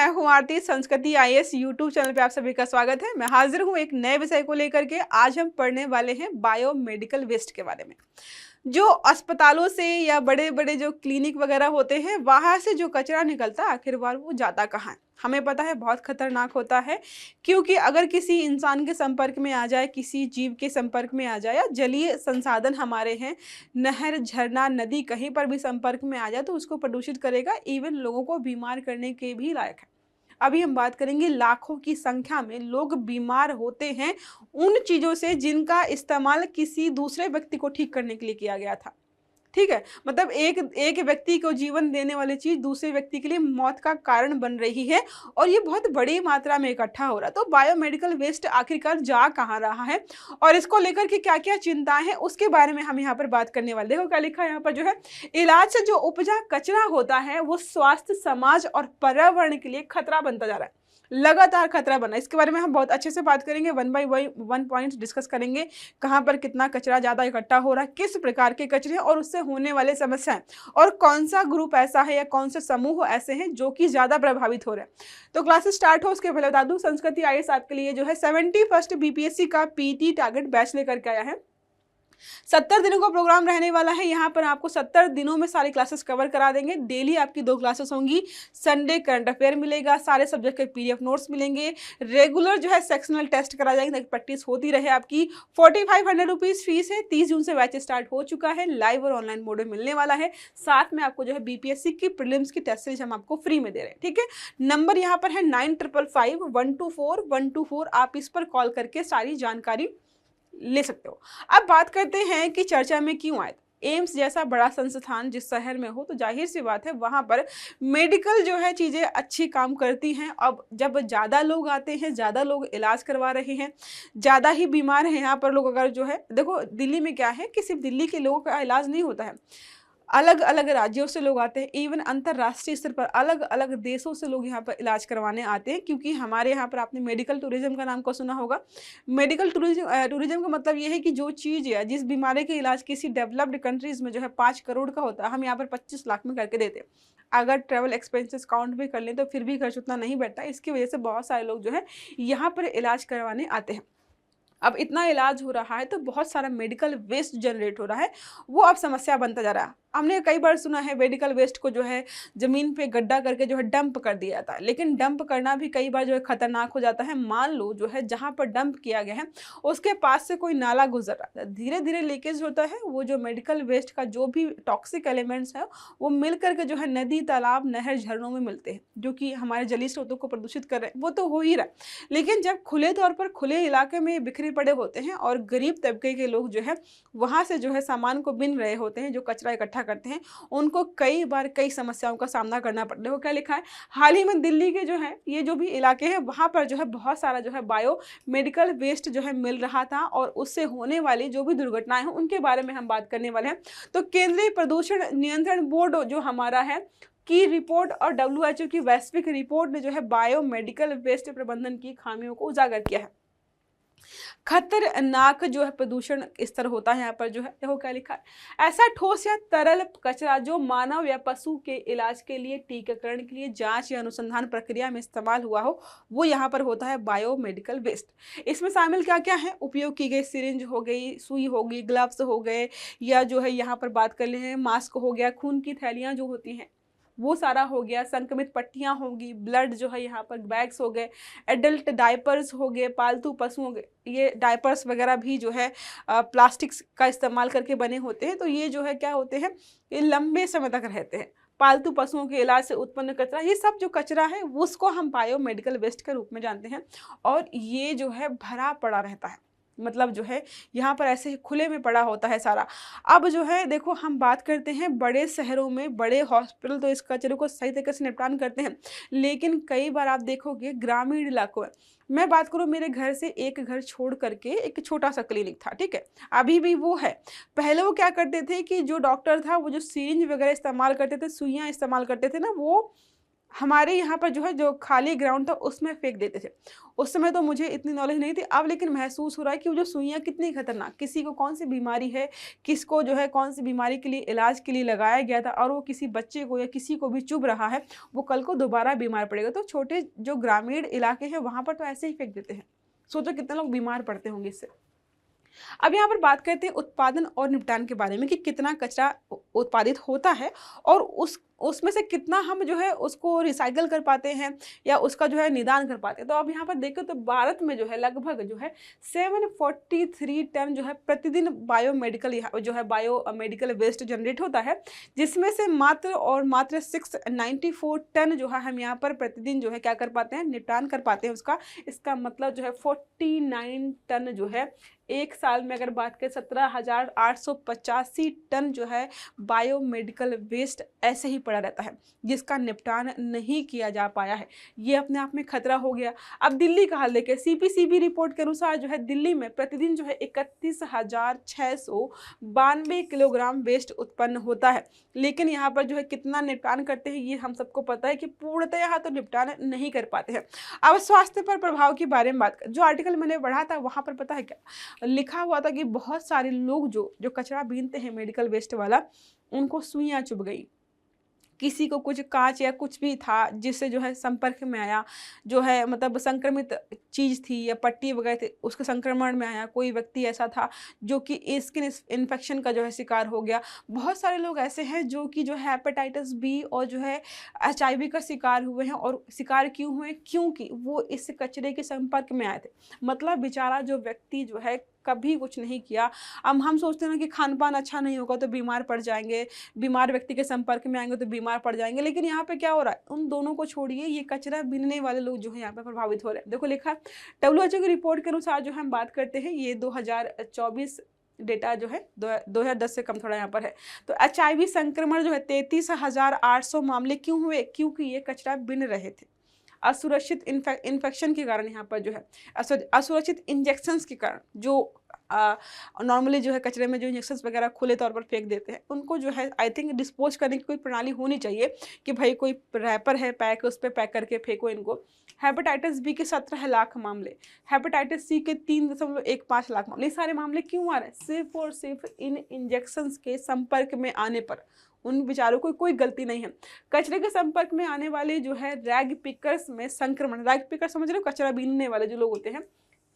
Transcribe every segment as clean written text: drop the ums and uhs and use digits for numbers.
मैं हूँ आरती। संस्कृति आईएएस यूट्यूब चैनल पे आप सभी का स्वागत है। मैं हाजिर हूँ एक नए विषय को लेकर के। आज हम पढ़ने वाले हैं बायोमेडिकल वेस्ट के बारे में। जो अस्पतालों से या बड़े बड़े जो क्लिनिक वगैरह होते हैं, वहां से जो कचरा निकलता है आखिरकार वो जाता कहाँ है? हमें पता है बहुत खतरनाक होता है, क्योंकि अगर किसी इंसान के संपर्क में आ जाए, किसी जीव के संपर्क में आ जाए, या जलीय संसाधन हमारे हैं, नहर, झरना, नदी, कहीं पर भी संपर्क में आ जाए तो उसको प्रदूषित करेगा। इवन लोगों को बीमार करने के भी लायक है। अभी हम बात करेंगे लाखों की संख्या में लोग बीमार होते हैं उन चीजों से जिनका इस्तेमाल किसी दूसरे व्यक्ति को ठीक करने के लिए किया गया था। ठीक है, मतलब एक एक व्यक्ति को जीवन देने वाली चीज दूसरे व्यक्ति के लिए मौत का कारण बन रही है, और ये बहुत बड़ी मात्रा में इकट्ठा हो रहा है। तो बायोमेडिकल वेस्ट आखिरकार जा कहाँ रहा है और इसको लेकर के क्या क्या चिंताएं हैं, उसके बारे में हम यहाँ पर बात करने वाले। देखो क्या लिखा है यहाँ पर, जो है इलाज से जो उपजा कचरा होता है वो स्वास्थ्य, समाज और पर्यावरण के लिए खतरा बनता जा रहा है, लगातार खतरा बना। इसके बारे में हम बहुत अच्छे से बात करेंगे, one by one point discuss करेंगे। कहाँ पर कितना कचरा ज़्यादा इकट्ठा हो रहा है, किस प्रकार के कचरे और उससे होने वाले समस्याएं, और कौन सा ग्रुप ऐसा है या कौन से समूह ऐसे हैं जो कि ज़्यादा प्रभावित हो रहे हैं। तो क्लासेस स्टार्ट हो उसके पहले बता दूँ, संस्कृति आईएएस आपके लिए जो है 71st बीपीएससी का पीटी टारगेट बैच लेकर के आया है। 70 दिनों का प्रोग्राम रहने वाला है। यहाँ पर आपको 70 दिनों में सारी क्लासेस कवर करा देंगे। डेली आपकी 2 क्लासेस होंगी। संडे करंट अफेयर मिलेगा, सारे सब्जेक्ट के पीडीएफ नोट्स मिलेंगे। रेगुलर जो है सेक्शनल टेस्ट करा जाएंगे ताकि प्रैक्टिस होती रहे आपकी। 4500 रुपीज़ फीस है। 30 जून से बैच स्टार्ट हो चुका है। लाइव और ऑनलाइन मोड में मिलने वाला है। साथ में आपको जो है बीपीएससी की प्रीलिम्स की टेस्ट सीरीज हम आपको फ्री में दे रहे हैं। ठीक है, नंबर यहाँ पर है 9555 124 124। आप इस पर कॉल करके सारी जानकारी ले सकते हो। अब बात करते हैं कि चर्चा में क्यों आए। एम्स जैसा बड़ा संस्थान जिस शहर में हो, तो जाहिर सी बात है वहां पर मेडिकल जो है चीज़ें अच्छी काम करती हैं। अब जब ज़्यादा लोग आते हैं, ज़्यादा लोग इलाज करवा रहे हैं, ज़्यादा ही बीमार हैं यहाँ पर लोग, अगर जो है देखो दिल्ली में क्या है कि सिर्फ दिल्ली के लोगों का इलाज नहीं होता है, अलग अलग राज्यों से लोग आते हैं। इवन अंतर्राष्ट्रीय स्तर पर अलग अलग देशों से लोग यहाँ पर इलाज करवाने आते हैं, क्योंकि हमारे यहाँ पर आपने मेडिकल टूरिज्म का नाम को सुना होगा। मेडिकल टूरिज्म का मतलब ये है कि जो चीज़ है, जिस बीमारी का इलाज किसी डेवलप्ड कंट्रीज में जो है 5 करोड़ का होता है, हम यहाँ पर 25 लाख में करके देते हैं। अगर ट्रैवल एक्सपेंसेस काउंट भी कर लें तो फिर भी खर्च उतना नहीं बैठता। इसकी वजह से बहुत सारे लोग जो है यहाँ पर इलाज करवाने आते हैं। अब इतना इलाज हो रहा है तो बहुत सारा मेडिकल वेस्ट जनरेट हो रहा है, वो अब समस्या बनता जा रहा है। हमने कई बार सुना है मेडिकल वेस्ट को जो है ज़मीन पे गड्ढा करके जो है डंप कर दिया जाता है, लेकिन डंप करना भी कई बार जो है खतरनाक हो जाता है। मान लो जो है जहाँ पर डंप किया गया है उसके पास से कोई नाला गुजर रहा है, धीरे धीरे लीकेज होता है। वो जो मेडिकल वेस्ट का जो भी टॉक्सिक एलिमेंट्स है वो मिल करके जो है नदी, तालाब, नहर, झरनों में मिलते हैं, जो कि हमारे जलीय स्रोतों को प्रदूषित कर रहे हैं। वो तो हो ही रहा है, लेकिन जब खुले तौर पर खुले इलाके में बिखरे पड़े होते हैं और गरीब तबके के लोग जो है वहाँ से जो है सामान को बिन रहे होते हैं, जो कचरा इकट्ठा करते हैं, उनको कई बार कई समस्याओं का सामना करना पड़ता है। वो क्या लिखा है, हाल ही में दिल्ली के जो है ये जो भी इलाके हैं वहाँ पर जो है बहुत सारा जो है बायो मेडिकल वेस्ट जो है मिल रहा था, और उससे होने वाली जो भी दुर्घटनाएं हैं उनके बारे में हम बात करने वाले हैं। तो केंद्रीय प्रदूषण नियंत्रण बोर्ड जो हमारा है की रिपोर्ट और WHO की वैश्विक रिपोर्ट ने जो है बायोमेडिकल वेस्ट प्रबंधन की खामियों को उजागर किया है। खतरनाक जो है प्रदूषण स्तर होता है यहाँ पर जो है, देखो क्या लिखा है, ऐसा ठोस या तरल कचरा जो मानव या पशु के इलाज के लिए, टीकाकरण के लिए, जांच या अनुसंधान प्रक्रिया में इस्तेमाल हुआ हो, वो यहाँ पर होता है बायोमेडिकल वेस्ट। इसमें शामिल क्या क्या है, उपयोग की गई सिरिंज हो गई, सुई हो गई, ग्लव्स हो गए, या जो है यहाँ पर बात कर ले मास्क हो गया, खून की थैलियाँ जो होती हैं वो सारा हो गया, संक्रमित पट्टियाँ होंगी, ब्लड जो है यहाँ पर बैग्स हो गए, एडल्ट डायपर्स हो गए, पालतू पशुओं के ये डायपर्स वगैरह भी जो है प्लास्टिक का इस्तेमाल करके बने होते हैं। तो ये जो है क्या होते हैं, ये लंबे समय तक रहते हैं। पालतू पशुओं के इलाज से उत्पन्न कचरा, ये सब जो कचरा है उसको हम बायोमेडिकल वेस्ट के रूप में जानते हैं, और ये जो है भरा पड़ा रहता है, मतलब जो है यहाँ पर ऐसे खुले में पड़ा होता है सारा। अब जो है देखो हम बात करते हैं बड़े शहरों में बड़े हॉस्पिटल तो इस कचरे को सही तरीके से निपटान करते हैं, लेकिन कई बार आप देखोगे ग्रामीण इलाकों में, मैं बात करूँ मेरे घर से एक घर छोड़ करके एक छोटा सा क्लिनिक था, ठीक है, अभी भी वो है। पहले वो क्या करते थे कि जो डॉक्टर था वो जो सिरिंज वगैरह इस्तेमाल करते थे, सुइयाँ इस्तेमाल करते थे ना, वो हमारे यहाँ पर जो है जो खाली ग्राउंड था उसमें फेंक देते थे। उस समय तो मुझे इतनी नॉलेज नहीं थी, अब लेकिन महसूस हो रहा है कि वो जो सुइयाँ कितनी खतरनाक, किसी को कौन सी बीमारी है, किसको जो है कौन सी बीमारी के लिए इलाज के लिए लगाया गया था और वो किसी बच्चे को या किसी को भी चुभ रहा है, वो कल को दोबारा बीमार पड़ेगा। तो छोटे जो ग्रामीण इलाके हैं वहाँ पर तो ऐसे ही फेंक देते हैं। सोचो कितने लोग बीमार पड़ते होंगे इससे। अब यहाँ पर बात करते हैं उत्पादन और निपटान के बारे में कि कितना कचरा उत्पादित होता है और उसमें से कितना हम जो है उसको रिसाइकल कर पाते हैं या उसका जो है निदान कर पाते हैं। तो अब यहाँ पर देखें तो भारत में जो है लगभग जो है 743 टन जो है प्रतिदिन बायोमेडिकल जो है बायोमेडिकल वेस्ट जनरेट होता है, जिसमें से मात्र 694 टन जो है हम यहाँ पर प्रतिदिन जो है क्या कर पाते हैं, निपटान कर पाते हैं उसका। इसका मतलब जो है 49 टन जो है एक साल में अगर बात करें 17,885 टन जो है बायोमेडिकल वेस्ट ऐसे ही पड़ा रहता है जिसका निपटान नहीं किया जा पाया है। ये अपने आप में खतरा हो गया। अब दिल्ली का हाल देखें, सीपीसीबी रिपोर्ट के अनुसार जो है दिल्ली में प्रतिदिन जो है 31,692 किलोग्राम वेस्ट उत्पन्न होता है, लेकिन यहाँ पर जो है कितना निपटान करते हैं ये हम सबको पता है कि पूर्णतः यहाँ तो निपटान नहीं कर पाते हैं। अब स्वास्थ्य पर प्रभाव के बारे में बात कर, जो आर्टिकल मैंने पढ़ा था वहाँ पर पता है क्या लिखा हुआ था कि बहुत सारे लोग जो कचरा बीनते हैं मेडिकल वेस्ट वाला, उनको सुइयां चुभ गई, किसी को कुछ कांच या कुछ भी था जिससे जो है संपर्क में आया, जो है मतलब संक्रमित चीज़ थी या पट्टी वगैरह थी उसके संक्रमण में आया, कोई व्यक्ति ऐसा था जो कि स्किन इन्फेक्शन का जो है शिकार हो गया। बहुत सारे लोग ऐसे हैं जो कि जो है हेपेटाइटिस बी और जो है HIV का शिकार हुए हैं। और शिकार क्यों हुए, क्योंकि वो इस कचरे के संपर्क में आए थे। मतलब बेचारा जो व्यक्ति जो है कभी कुछ नहीं किया। अब हम सोचते हैं ना कि खान पान अच्छा नहीं होगा तो बीमार पड़ जाएंगे, बीमार व्यक्ति के संपर्क में आएंगे तो बीमार पड़ जाएंगे, लेकिन यहाँ पे क्या हो रहा है, उन दोनों को छोड़िए, ये कचरा बीनने वाले लोग जो है यहाँ पे प्रभावित हो रहे हैं। देखो लिखा है WHO की रिपोर्ट के अनुसार जो हम बात करते हैं, ये 2024 डेटा जो है 2010 से कम थोड़ा यहाँ पर है। तो HIV संक्रमण जो है 33,800 मामले क्यों हुए, क्योंकि ये कचरा बिन रहे थे। असुरक्षित इन्फेक्शन के कारण यहाँ पर जो है असुरक्षित इंजेक्शंस के कारण, जो नॉर्मली जो है कचरे में जो इंजेक्शंस वगैरह खुले तौर पर फेंक देते हैं, उनको जो है आई थिंक डिस्पोज करने की कोई प्रणाली होनी चाहिए कि भाई कोई रैपर है पैक, उस पर पैक करके फेंको इनको। हेपेटाइटिस बी के 17 लाख मामले, हेपेटाइटिस सी के 3.15 लाख मामले। ये सारे मामले क्यों आ रहे हैं, सिर्फ और सिर्फ इन इंजेक्शंस के संपर्क में आने पर। उन बेचारों को कोई गलती नहीं है। कचरे के संपर्क में आने वाले जो है रैग पिकर्स में संक्रमण, रैग पिकर समझ रहे हो, कचरा बीनने वाले जो लोग होते हैं,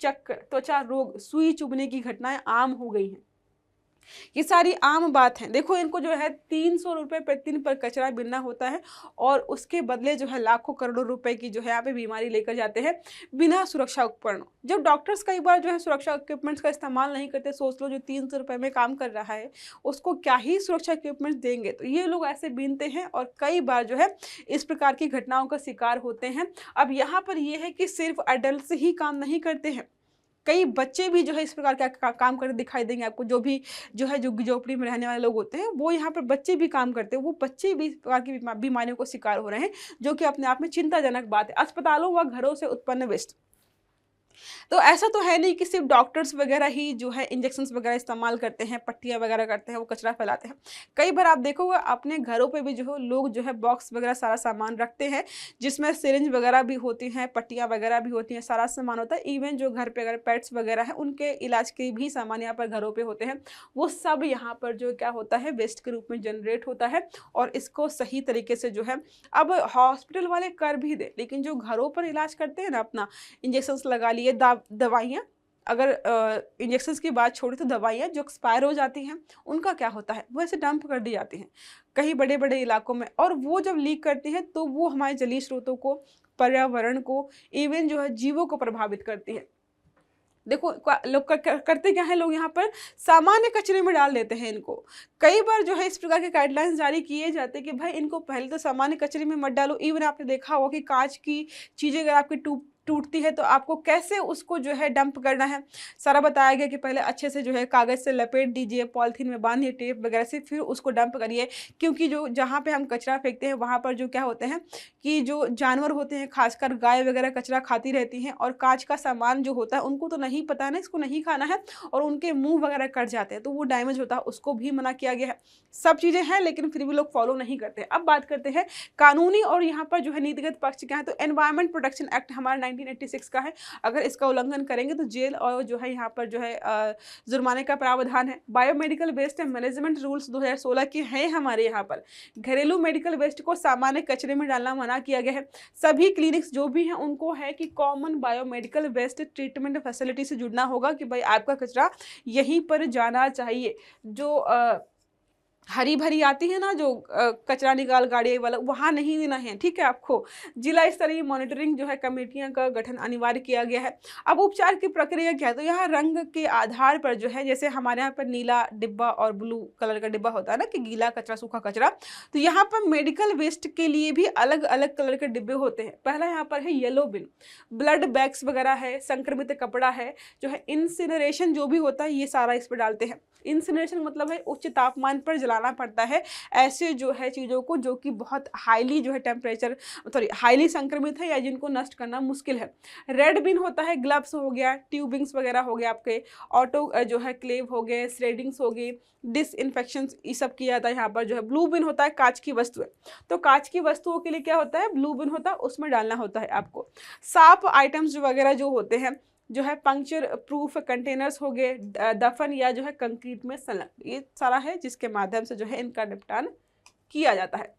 चक्कर, त्वचा रोग, सुई चुभने की घटनाएं आम हो गई हैं। ये सारी आम बात है। देखो इनको जो है 300 रुपये प्रतिदिन पर कचरा बीनना होता है और उसके बदले जो है लाखों करोड़ों रुपए की जो है यहाँ पे बीमारी लेकर जाते हैं बिना सुरक्षा उपकरणों। जब डॉक्टर्स कई बार जो है सुरक्षा इक्विपमेंट्स का इस्तेमाल नहीं करते, सोच लो जो 300 रुपये में काम कर रहा है उसको क्या ही सुरक्षा इक्विपमेंट्स देंगे, तो ये लोग ऐसे बीनते हैं और कई बार जो है इस प्रकार की घटनाओं का शिकार होते हैं। अब यहाँ पर यह है कि सिर्फ एडल्ट ही काम नहीं करते हैं, कई बच्चे भी जो है इस प्रकार का काम करते दिखाई देंगे आपको। जो भी जो है झुग्गी झोपड़ी में रहने वाले लोग होते हैं वो यहाँ पर बच्चे भी काम करते हैं, वो बच्चे भी इस प्रकार की बीमारियों को शिकार हो रहे हैं, जो कि अपने आप में चिंताजनक बात है। अस्पतालों व घरों से उत्पन्न वेस्ट, तो ऐसा तो है नहीं कि सिर्फ डॉक्टर्स वगैरह ही जो है इंजेक्शंस वगैरह इस्तेमाल करते हैं, पट्टियाँ वगैरह करते हैं, वो कचरा फैलाते हैं। कई बार आप देखोगे अपने घरों पे भी जो है लोग जो है बॉक्स वगैरह सारा सामान रखते हैं जिसमें सिरिंज वगैरह भी होती हैं, पट्टियाँ वगैरह भी होती हैं, सारा सामान होता है। इवन जो घर पे अगर पेट्स वगैरह है उनके इलाज के भी सामान यहाँ पर घरों पर होते हैं, वो सब यहाँ पर जो क्या होता है वेस्ट के रूप में जनरेट होता है। और इसको सही तरीके से जो है अब हॉस्पिटल वाले कर भी दे, लेकिन जो घरों पर इलाज करते हैं ना, अपना इंजेक्शंस लगा लिए, दवाइयाँ, अगर इंजेक्शंस की बात छोड़ी तो दवाइयाँ जो एक्सपायर हो जाती हैं उनका क्या होता है, वो ऐसे डंप कर दी जाती हैं कहीं बड़े बड़े इलाकों में, और वो जब लीक करती हैं तो वो हमारे जलीय स्रोतों को, पर्यावरण को, इवन जो है जीवों को प्रभावित करती है। देखो लोग करते क्या है, लोग यहाँ पर सामान्य कचरे में डाल देते हैं इनको। कई बार जो है इस प्रकार के गाइडलाइंस जारी किए जाते हैं कि भाई इनको पहले तो सामान्य कचरे में मत डालो। इवन आपने देखा होगा कि कांच की चीज़ें अगर आपकी टूटती है तो आपको कैसे उसको जो है डंप करना है, सारा बताया गया कि पहले अच्छे से जो है कागज़ से लपेट दीजिए, पॉलीथीन में बांधिए टेप वगैरह से, फिर उसको डंप करिए। क्योंकि जो जहाँ पे हम कचरा फेंकते हैं वहाँ पर जो क्या होते हैं कि जो जानवर होते हैं, खासकर गाय वगैरह कचरा खाती रहती हैं, और काँच का सामान जो होता है उनको तो नहीं पता है ना इसको नहीं खाना है, और उनके मुँह वगैरह कट जाते हैं तो वो डैमेज होता है, उसको भी मना किया गया है। सब चीज़ें हैं लेकिन फिर भी लोग फॉलो नहीं करते। अब बात करते हैं कानूनी और यहाँ पर जो है नीतिगत पक्ष क्या है, तो एनवायरमेंट प्रोटेक्शन एक्ट हमारा 1986 का है। अगर इसका उल्लंघन करेंगे तो जेल और जो है यहाँ पर जो है जुर्माने का प्रावधान है। बायोमेडिकल वेस्ट मैनेजमेंट रूल्स 2016 के हैं हमारे यहाँ पर। घरेलू मेडिकल वेस्ट को सामान्य कचरे में डालना मना किया गया है। सभी क्लिनिक्स जो भी हैं उनको है कि common biomedical waste treatment facility से जुड़ना होगा कि भाई आपका कचरा यहीं पर जाना चाहिए। जो हरी भरी आती है ना जो कचरा निकाल गाड़ी वाला, वहाँ नहीं देना है, ठीक है। आपको जिला स्तरीय मॉनिटरिंग जो है कमेटियां का गठन अनिवार्य किया गया है। अब उपचार की प्रक्रिया क्या है, तो यहाँ रंग के आधार पर जो है, जैसे हमारे यहाँ पर नीला डिब्बा और ब्लू कलर का डिब्बा होता है ना कि गीला कचरा सूखा कचरा, तो यहाँ पर मेडिकल वेस्ट के लिए भी अलग अलग कलर के डिब्बे होते हैं। पहला यहाँ पर है येलो बिन, ब्लड बैग्स वगैरह है, संक्रमित कपड़ा है, जो है इंसिनरेशन जो भी होता है ये सारा इस पर डालते हैं। इंसिनरेशन मतलब है उच्च तापमान पर जलाना पड़ता है ऐसे जो है चीज़ों को जो कि बहुत हाईली जो है टेम्परेचर हाईली संक्रमित है या जिनको नष्ट करना मुश्किल है। रेड बिन होता है, ग्लव्स हो गया, ट्यूबिंग्स वगैरह हो गया, आपके ऑटो जो है क्लेव हो गए, श्रेडिंग्स हो गई, डिसइंफेक्शन ये सब किया जाता है यहाँ पर। जो है ब्लू बिन होता है कांच की वस्तुएं, तो कांच की वस्तुओं के लिए क्या होता है, ब्लू बिन होता है, उसमें डालना होता है आपको। साफ आइटम्स वगैरह जो होते हैं, जो है पंक्चर प्रूफ कंटेनर्स हो गए, दफन या जो है कंक्रीट में संलग्न, ये सारा है जिसके माध्यम से जो है इनका निपटान किया जाता है।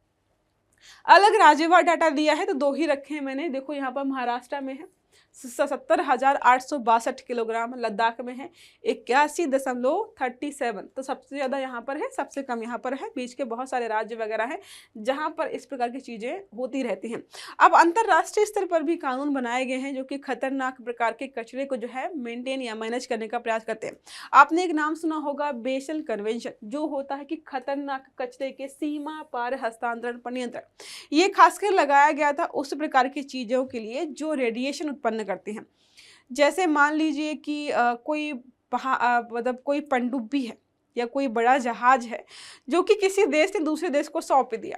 अलग राज्यवार डाटा दिया है तो 2 ही रखे हैं मैंने। देखो यहाँ पर महाराष्ट्र में है 77,862 किलोग्राम, लद्दाख में है 81.37, तो सबसे ज़्यादा यहाँ पर है, सबसे कम यहाँ पर है। बीच के बहुत सारे राज्य वगैरह हैं जहाँ पर इस प्रकार की चीज़ें होती रहती हैं। अब अंतर्राष्ट्रीय स्तर पर भी कानून बनाए गए हैं जो कि खतरनाक प्रकार के कचरे को जो है मेंटेन या मैनेज करने का प्रयास करते हैं। आपने एक नाम सुना होगा बेसल कन्वेंशन, जो होता है कि खतरनाक कचरे के सीमा पार हस्तांतरण पर नियंत्रण। ये खासकर लगाया गया था उस प्रकार की चीज़ों के लिए जो रेडिएशन उत्पन्न करती हैं। जैसे मान लीजिए कि कोई मतलब कोई पनडुब्बी है या कोई बड़ा जहाज है जो कि किसी देश ने दूसरे देश को सौंप दिया,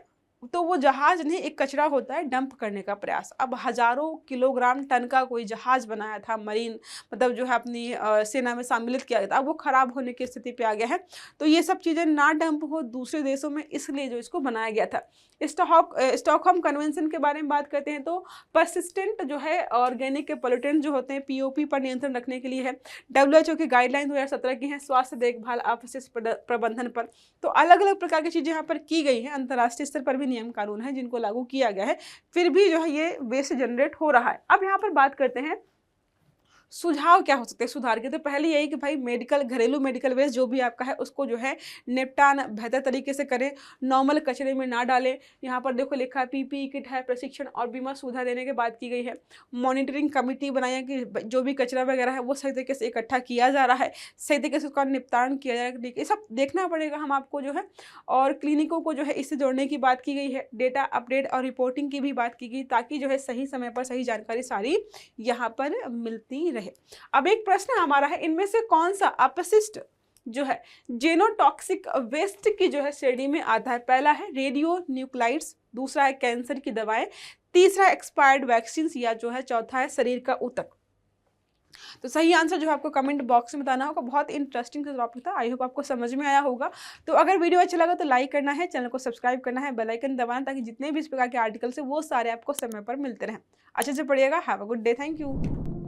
तो वो जहाज ने एक कचरा होता है डंप करने का प्रयास। अब हजारों किलोग्राम टन का कोई जहाज बनाया था, मरीन मतलब जो है अपनी सेना में सम्मिलित किया गया था, अब वो खराब होने की स्थिति पे आ गया है। तो ये सब चीज़ें ना डंप हो दूसरे देशों में, इसलिए जो इसको बनाया गया था। स्टॉकहोम कन्वेंशन के बारे में बात करते हैं तो परसिस्टेंट जो है ऑर्गेनिक पोल्यूटेंट जो होते हैं पीओपी पर नियंत्रण रखने के लिए है। WHO की गाइडलाइन 2017 की है स्वास्थ्य देखभाल अपशिष्ट प्रबंधन पर। तो अलग अलग प्रकार की चीज़ें यहाँ पर की गई हैं। अंतर्राष्ट्रीय स्तर पर भी नियम कानून है जिनको लागू किया गया है, फिर भी जो है ये वेस्ट जनरेट हो रहा है। अब यहाँ पर बात करते हैं सुझाव क्या हो सकते हैं सुधार के। तो पहले यही कि भाई घरेलू मेडिकल वेस्ट जो भी आपका है उसको जो है निपटान बेहतर तरीके से करें, नॉर्मल कचरे में ना डालें। यहाँ पर देखो लिखा है PPE किट है, प्रशिक्षण और बीमा सुविधा देने की बात की गई है। मॉनिटरिंग कमेटी बनाई है कि जो भी कचरा वगैरह है वो सही तरीके से इकट्ठा किया जा रहा है, सही तरीके से उसका निपटान किया जा रहा है, ये सब देखना पड़ेगा हम आपको जो है। और क्लिनिकों को जो है इससे जोड़ने की बात की गई है, डेटा अपडेट और रिपोर्टिंग की भी बात की गई ताकि जो है सही समय पर सही जानकारी सारी यहाँ पर मिलती रहे। अब एक प्रश्न हमारा है, इनमें से कौन सा अपशिष्ट जो है जेनोटॉक्सिक वेस्ट की जो है श्रेणी में आता है। पहला है रेडियो न्यूक्लाइड्स, दूसरा है कैंसर की दवाएं, तीसरा एक्सपायर्ड वैक्सीन या जो है चौथा है शरीर का ऊतक। तो सही आंसर जो है आपको कमेंट बॉक्स में बताना होगा। बहुत इंटरेस्टिंग टॉपिक था, आई होप आपको समझ में आया होगा। तो अगर वीडियो अच्छा लगा तो लाइक करना है, चैनल को सब्सक्राइब करना है, बेल आइकन दबाना ताकि जितने भी इस प्रकार के आर्टिकल्स है वो सारे आपको समय पर मिलते रहें। अच्छे से पढ़िएगा। Have a good day, thank you.